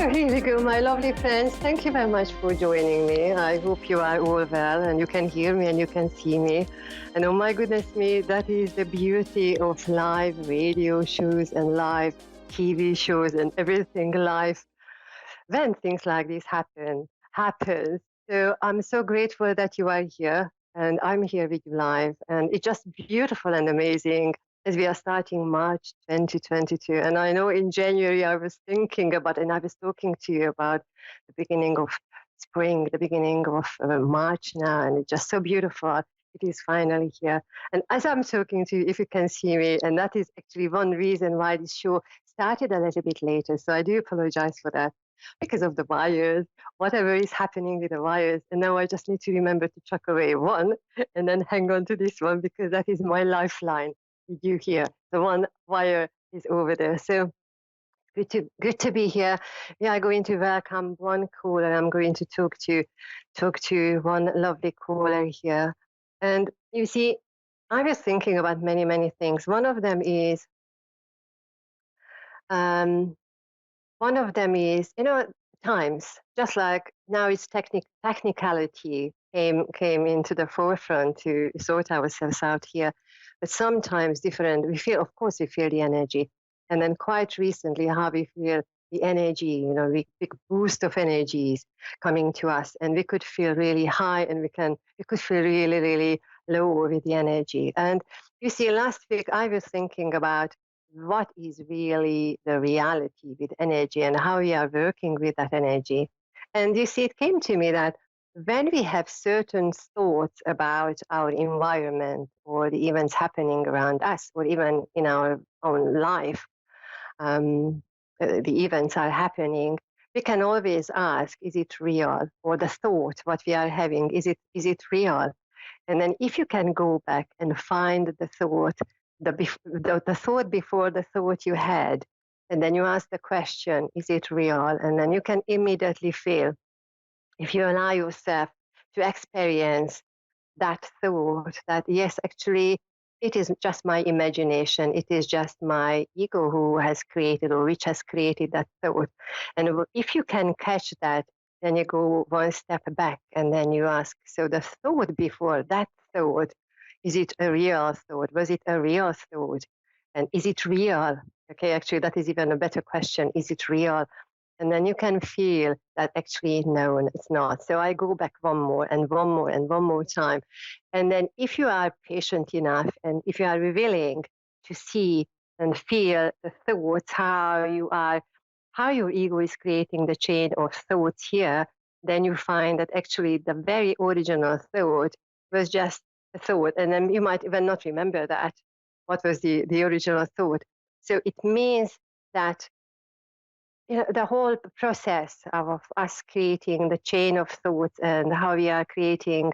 Here we go, my lovely friends. Thank you very much for joining me. I hope you are all well and you can hear me and you can see me. And oh my goodness me, that is the beauty of live radio shows and live TV shows and everything live when things like this happens. So I'm so grateful that you are here and I'm here with you live. And it's just beautiful and amazing as we are starting March 2022. And I know in January I was thinking about, and I was talking to you about the beginning of spring, the beginning of March now, and it's just so beautiful. It is finally here. And as I'm talking to you, if you can see me, and that is actually one reason why this show started a little bit later. So I do apologize for that because of the wires, whatever is happening with the wires. And now I just need to remember to chuck away one and then hang on to this one because that is my lifeline. Did you hear? The one wire is over there. So good to be here. We are going to welcome one caller. I'm going to talk to one lovely caller here. And you see, I was thinking about many things. Um, one of them is, times. Just like now, it's technicality came into the forefront to sort ourselves out here. But sometimes different. Of course, we feel the energy, and then quite recently, how we feel the energy. Big boost of energies coming to us, and we could feel really high, and we could feel really low with the energy. And you see, last week I was thinking about what is really the reality with energy and how we are working with that energy. And you see, it came to me that when we have certain thoughts about our environment or the events happening around us, or even in our own life, the events are happening, we can always ask, is it real? Or the thought, what we are having, is it real? And then if you can go back and find the thought, the thought before the thought you had, and then you ask the question, is it real? And then you can immediately feel, if you allow yourself to experience that thought, that yes, actually, it is just my imagination, it is just my ego who has created or which has created that thought. And if you can catch that, then you go one step back and then you ask, so the thought before that thought, is it a real thought? Was it a real thought? And is it real? Okay, actually, that is even a better question. Is it real? And then you can feel that actually, no, it's not. So I go back one more and one more and one more time. And then if you are patient enough and if you are willing to see and feel the thoughts, how your ego is creating the chain of thoughts here, then you find that actually the very original thought was just a thought. And then you might even not remember that, what was the original thought. So it means that the whole process of us creating the chain of thoughts and how we are thinking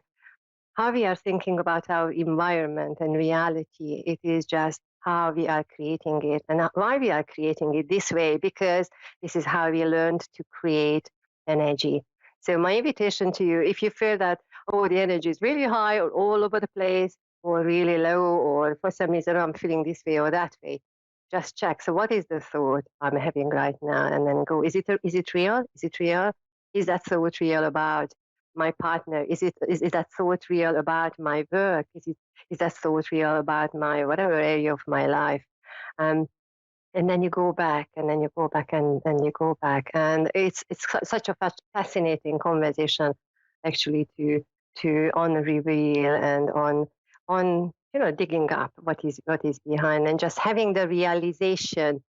about our environment and reality, it is just how we are creating it and why we are creating it this way, because this is how we learned to create energy. So my invitation to you, if you feel that, oh, the energy is really high or all over the place or really low, or for some reason I'm feeling this way or that way, just check. So what is the thought I'm having right now? And then go, is it real? Is it real? Is that thought real about my partner? Is that thought real about my work? Is that thought real about my whatever area of my life? And then you go back, and then you go back, and you go back, and it's such a fascinating conversation, actually, to on reveal and on digging up what is behind, and just having the realization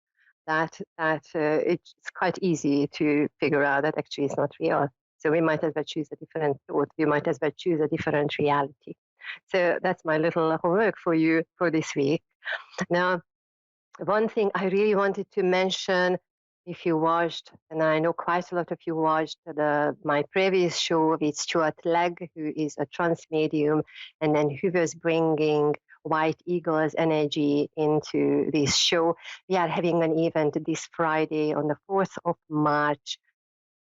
that it's quite easy to figure out that actually it's not real. So we might as well choose a different thought. We might as well choose a different reality. So that's my little homework for you for this week. Now, one thing I really wanted to mention, if you watched, and I know quite a lot of you watched my previous show with Stuart Legg, who is a trance medium, and then who was bringing White Eagle's energy into this show. We are having an event this Friday on the 4th of March,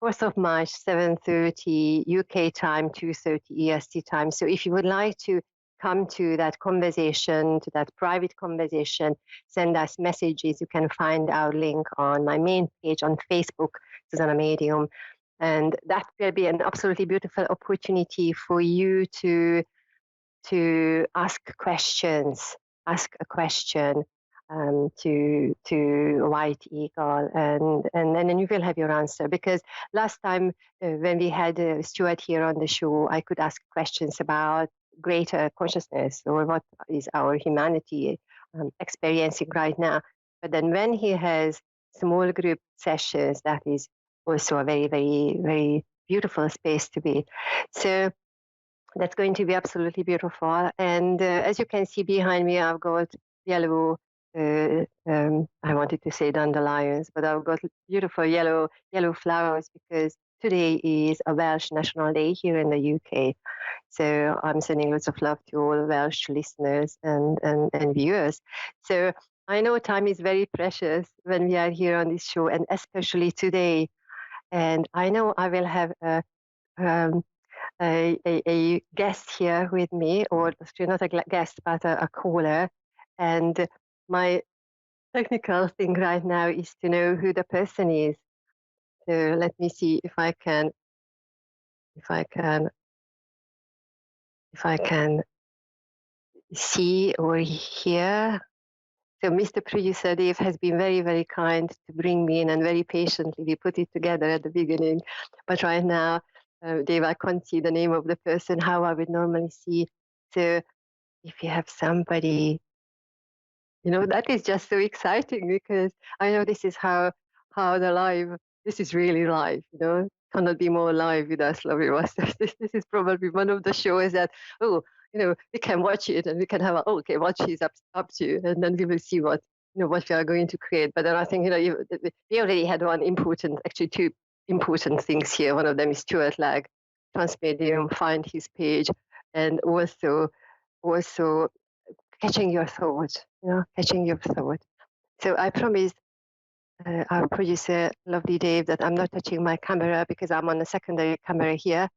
7:30 UK time, 2:30 EST time. So if you would like to come to that conversation, to that private conversation, send us messages. You can find our link on my main page on Facebook, Zsuzsanna Medium. And that will be an absolutely beautiful opportunity for you to ask questions, ask a question to White Eagle, and then you will have your answer. Because last time when we had Stuart here on the show, I could ask questions about greater consciousness or what is our humanity experiencing right now. But then when he has small group sessions, that is also a very, very, very beautiful space to be. So that's going to be absolutely beautiful. And as you can see behind me, I've got yellow. I wanted to say dandelions, but I've got beautiful yellow flowers because today is a Welsh National Day here in the UK. So I'm sending lots of love to all Welsh listeners and viewers. So I know time is very precious when we are here on this show, and especially today. And I know I will have um, a guest here with me, or not a guest, but a caller. And my technical thing right now is to know who the person is. So let me see if I can, if I can, if I can see or hear. So Mr. Producer Dave has been very, very kind to bring me in, and very patiently we put it together at the beginning. But right now, Dave, I can't see the name of the person, how I would normally see. So if you have somebody, that is just so exciting, because I know this is how the live, this is really live, cannot be more live with us, lovely Masters. This is probably one of the shows that, we can watch it and we can have, okay, what she's up to, and then we will see what we are going to create. But then I think, we already had actually two important things here. One of them is Stuart Lag, Transmedium, find his page, and also catching your thought, catching your thought. So I promised our producer, lovely Dave, that I'm not touching my camera because I'm on a secondary camera here,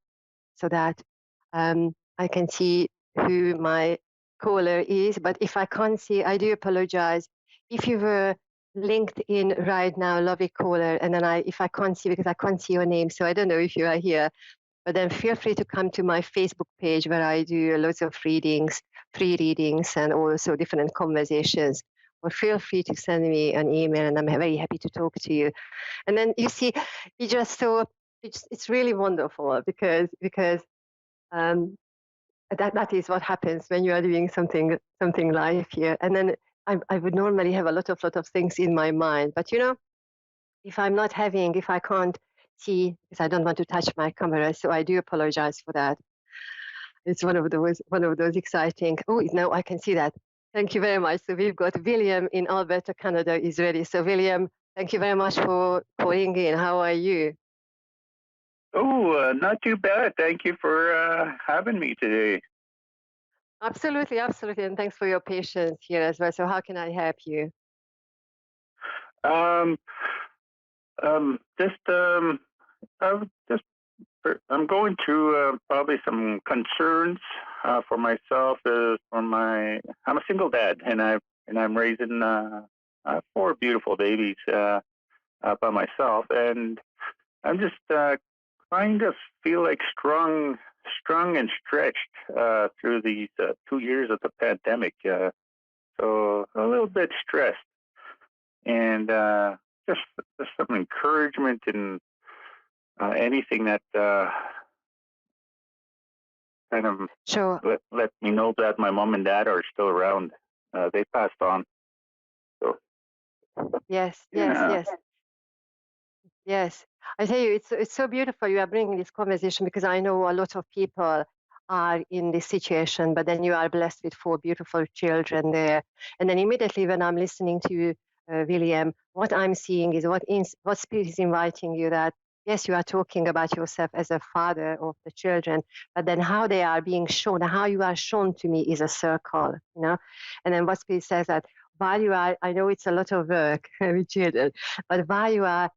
so that I can see who my caller is. But if I can't see, I do apologize. If you were linked in right now, lovely caller, and then if I can't see, because I can't see your name, so I don't know if you are here, but then feel free to come to my Facebook page where I do lots of readings, free readings, and also different conversations. Or feel free to send me an email, and I'm very happy to talk to you. And then you see, you just so it's really wonderful because that is what happens when you are doing something live here. And then I would normally have a lot of things in my mind, but if I can't see, because I don't want to touch my camera, so I do apologize for that. It's one of those exciting. Oh, now I can see that. Thank you very much. So we've got William in Alberta, Canada is ready. So William, thank you very much for calling in. How are you? Oh, not too bad. Thank you for having me today. Absolutely, absolutely, and thanks for your patience here as well. So how can I help you? I'm going through probably some concerns for myself. I'm a single dad, and I'm raising 4 beautiful babies by myself, and I'm just kind of feel like strung and stretched through these 2 years of the pandemic. So a little bit stressed, and just some encouragement and anything that kind of let me know that my mom and dad are still around. They passed on. So yes. I tell you, it's so beautiful you are bringing this conversation, because I know a lot of people are in this situation, but then you are blessed with 4 beautiful children there. And then immediately when I'm listening to you, William, what I'm seeing is what Spirit is inviting you, that yes, you are talking about yourself as a father of the children, but then how they are being shown, how you are shown to me is a circle, And then what Spirit says that while you are, I know it's a lot of work with children, but while you are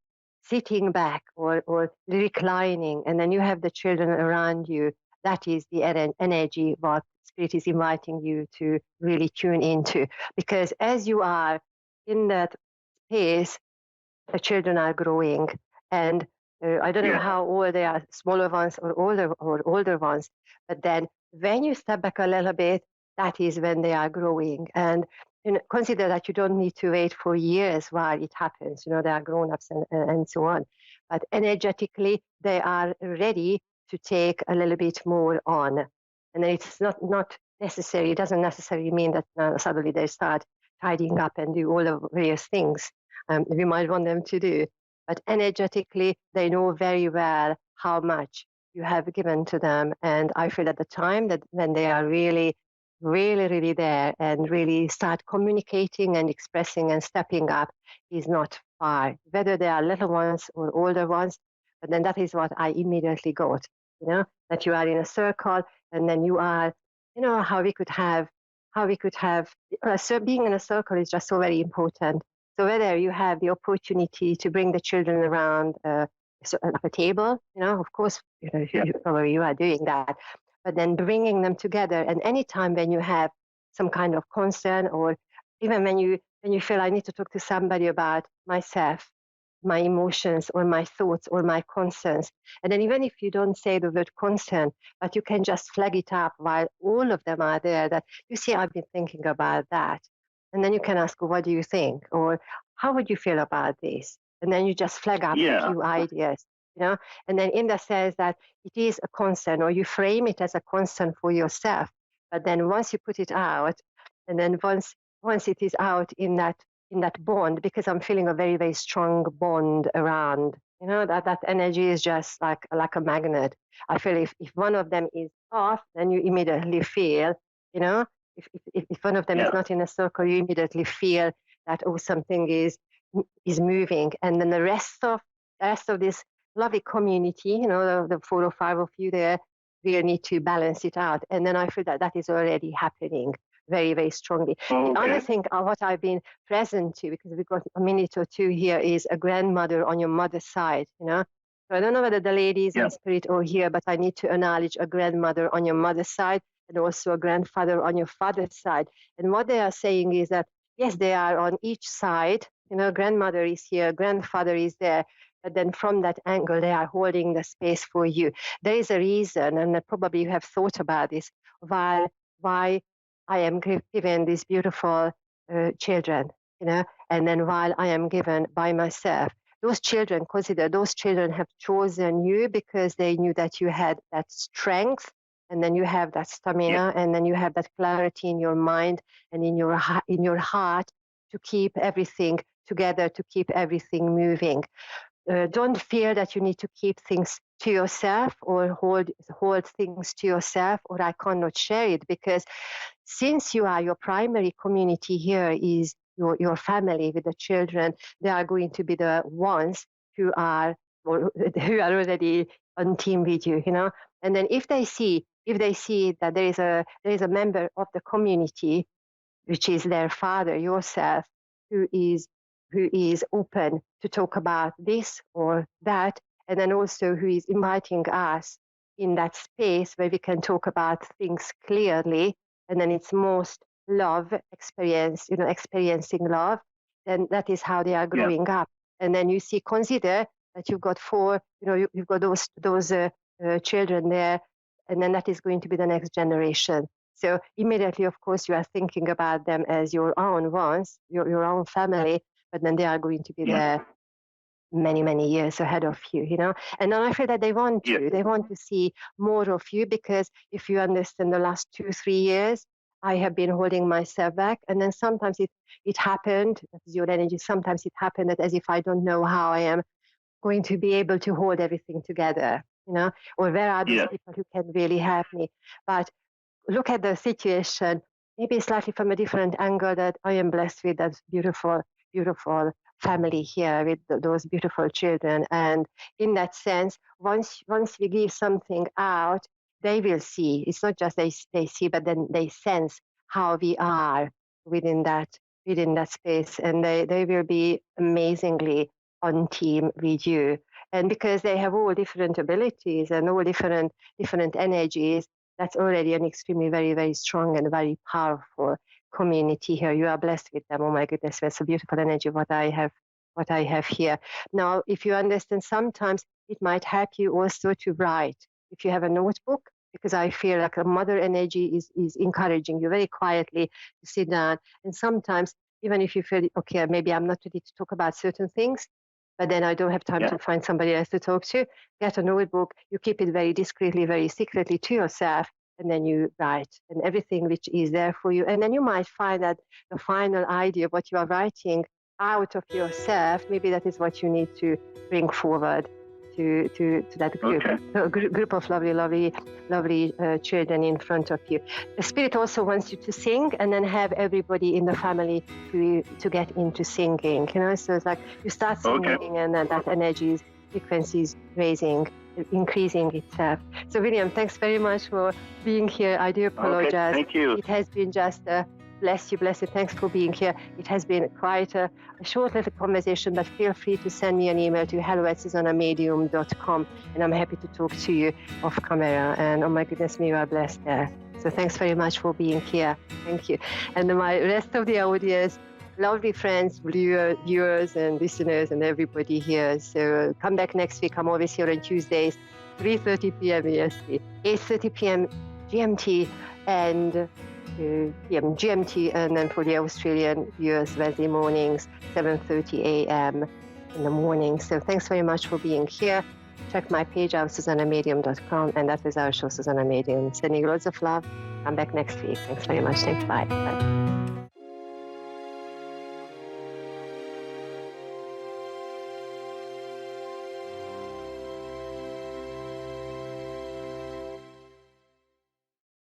sitting back or reclining, and then you have the children around you, that is the energy what spirit is inviting you to really tune into. Because as you are in that space, the children are growing, and I don't know Yeah. how old they are, smaller ones or older ones, but then when you step back a little bit, that is when they are growing. And consider that you don't need to wait for years while it happens. They are grown-ups and so on. But energetically, they are ready to take a little bit more on. And it's not necessary, it doesn't necessarily mean that suddenly they start tidying up and do all of various things we might want them to do. But energetically, they know very well how much you have given to them. And I feel at the time that when they are really, really, really there and really start communicating and expressing and stepping up is not far, whether they are little ones or older ones. But then that is what I immediately got, that you are in a circle and then you are, how we could have, so being in a circle is just so very important. So whether you have the opportunity to bring the children around like a table, of course, Yeah. probably you are doing that, but then bringing them together. And anytime when you have some kind of concern, or even when you feel I need to talk to somebody about myself, my emotions or my thoughts or my concerns, and then even if you don't say the word concern, but you can just flag it up while all of them are there, that you see, I've been thinking about that. And then you can ask, what do you think? Or how would you feel about this? And then you just flag up a Yeah. few ideas, and then in that sense that it is a concern, or you frame it as a concern for yourself. But then once you put it out, and then once it is out in that bond, because I'm feeling a very, very strong bond around, that energy is just like a magnet. I feel if one of them is off, then you immediately feel, you know, if one of them is Yeah. not in a circle, you immediately feel that, oh, something is moving. And then the rest of this lovely community, the 4 or 5 of you there, we need to balance it out. And then I feel that that is already happening very, very strongly. The other Okay. thing, what I've been present to, because we've got a minute or two here, is a grandmother on your mother's side, So I don't know whether the lady is Yeah. in spirit or here, but I need to acknowledge a grandmother on your mother's side and also a grandfather on your father's side. And what they are saying is that, yes, they are on each side, grandmother is here, grandfather is there, but then from that angle, they are holding the space for you. There is a reason, and probably you have thought about this, why I am given these beautiful children, and then while I am given by myself. Consider those children have chosen you because they knew that you had that strength, and then you have that Yeah. stamina, and then you have that clarity in your mind and in your heart to keep everything together, to keep everything moving. Don't fear that you need to keep things to yourself or hold things to yourself, or I cannot share it, because since you are, your primary community here is your family with the children, they are going to be the ones who are who are already on team with you, And then if they see that there is a member of the community, which is their father, yourself, who is who is open to talk about this or that, and then also who is inviting us in that space where we can talk about things clearly, and then it's most love experience, experiencing love, then that is how they are Yeah. growing up. And then consider that you've got four, you've got those children there, and then that is going to be the next generation. So immediately, of course, you are thinking about them as your own ones, your own family, but then they are going to be Yeah. there many, many years ahead of you, And then I feel that they want Yeah. to. They want to see more of you, because if you understand the last 2, 3 years, I have been holding myself back. And then sometimes it happened, that is your energy, sometimes it happened that as if I don't know how I am going to be able to hold everything together, or where are those Yeah. people who can really help me. But look at the situation maybe slightly from a different angle, that I am blessed with that beautiful, beautiful family here with those beautiful children. And in that sense, once we give something out, they will see. It's not just they see, but then they sense how we are within that within that space, and they will be amazingly on team with you. And because they have all different abilities and all different energies, that's already an extremely very, very strong and very powerful community here. You are blessed with them. Oh my goodness, that's a beautiful energy what I have here. Now, if you understand, sometimes it might help you also to write. If you have a notebook, because I feel like a mother energy is encouraging you very quietly to sit down. And sometimes, even if you feel, okay, maybe I'm not ready to talk about certain things, but then I don't have time to find somebody else to talk to, get a notebook, you keep it very discreetly, very secretly to yourself, and then you write, and everything which is there for you. And then you might find that the final idea of what you are writing out of yourself, maybe that is what you need to bring forward to that group, group of lovely children in front of you. The spirit also wants you to sing, and then have everybody in the family to get into singing. So it's like you start singing, and then that energy frequency is raising, increasing itself. So William, thanks very much for being here. I do apologize. Thank you. It has been just bless you. Thanks for being here. It has been quite a short little conversation, but feel free to send me an email to hello@zsuzannamedium.com, and I'm happy to talk to you off camera. And oh my goodness me, you are blessed there. So thanks very much for being here. Thank you. And my rest of the audience, lovely friends, viewers and listeners and everybody here. So come back next week. I'm always here on Tuesdays, 3:30 p.m. EST, 8:30 p.m. GMT, and p.m. GMT, and then for the Australian viewers, Wednesday mornings, 7:30 a.m. in the morning. So thanks very much for being here. Check my page out, ZsuzsannaMedium.com, and that was our show, Zsuzsanna Medium. Sending loads of love. I'm back next week. Thanks very much. Thanks. Bye. Bye.